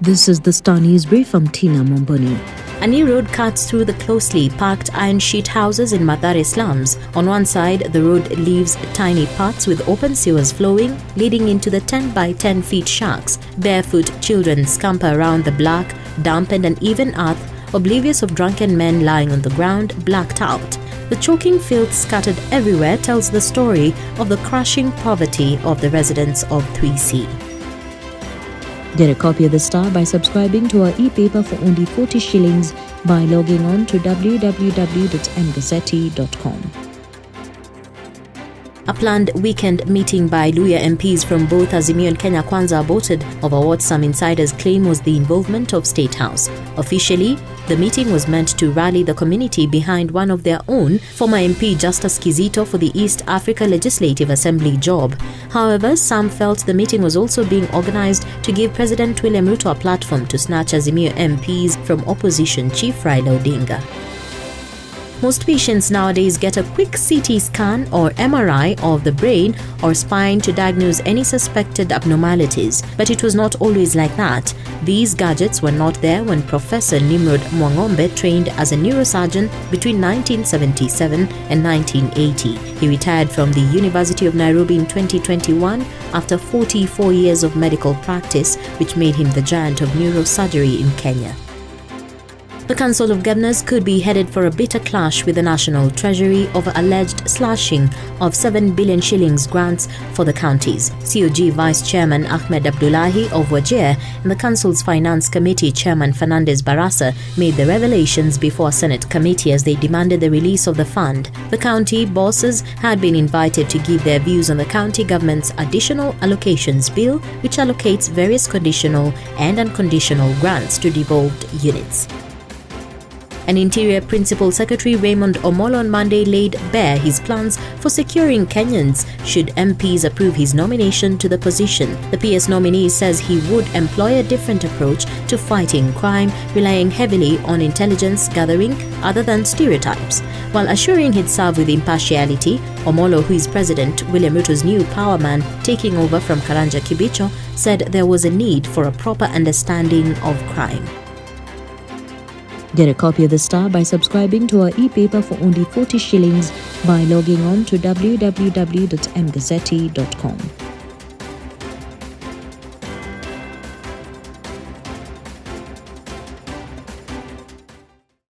This is the Star News Brief from Tina Momboni. A new road cuts through the closely packed iron sheet houses in Mathare slums. On one side, the road leaves tiny paths with open sewers flowing, leading into the 10 by 10 feet shacks. Barefoot children scamper around the black, damp and uneven earth, oblivious of drunken men lying on the ground, blacked out. The choking filth scattered everywhere tells the story of the crushing poverty of the residents of 3C. Get a copy of the Star by subscribing to our e-paper for only 40 shillings by logging on to www.mgazzetti.com. A planned weekend meeting by Luhya MPs from both Azimio and Kenya Kwanza aborted over what some insiders claim was the involvement of State House. Officially, the meeting was meant to rally the community behind one of their own, former MP Justus Kizito, for the East Africa Legislative Assembly job. However, some felt the meeting was also being organized to give President William Ruto a platform to snatch Azimio MPs from opposition chief Raila Odinga. Most patients nowadays get a quick CT scan or MRI of the brain or spine to diagnose any suspected abnormalities. But it was not always like that. These gadgets were not there when Professor Nimrod Mwangombe trained as a neurosurgeon between 1977 and 1980. He retired from the University of Nairobi in 2021 after 44 years of medical practice, which made him the giant of neurosurgery in Kenya. The Council of Governors could be headed for a bitter clash with the National Treasury over alleged slashing of 7 billion shillings grants for the counties. COG Vice Chairman Ahmed Abdullahi of Wajir and the Council's Finance Committee Chairman Fernandez Barasa made the revelations before a Senate committee as they demanded the release of the fund. The county bosses had been invited to give their views on the county government's additional allocations bill, which allocates various conditional and unconditional grants to devolved units. An Interior Principal Secretary Raymond Omolo on Monday laid bare his plans for securing Kenyans should MPs approve his nomination to the position. The PS nominee says he would employ a different approach to fighting crime, relying heavily on intelligence gathering other than stereotypes. While assuring he'd serve with impartiality, Omolo, who is President William Ruto's new power man taking over from Karanja Kibicho, said there was a need for a proper understanding of crime. Get a copy of the Star by subscribing to our e-paper for only 40 shillings by logging on to www.mgazzetti.com.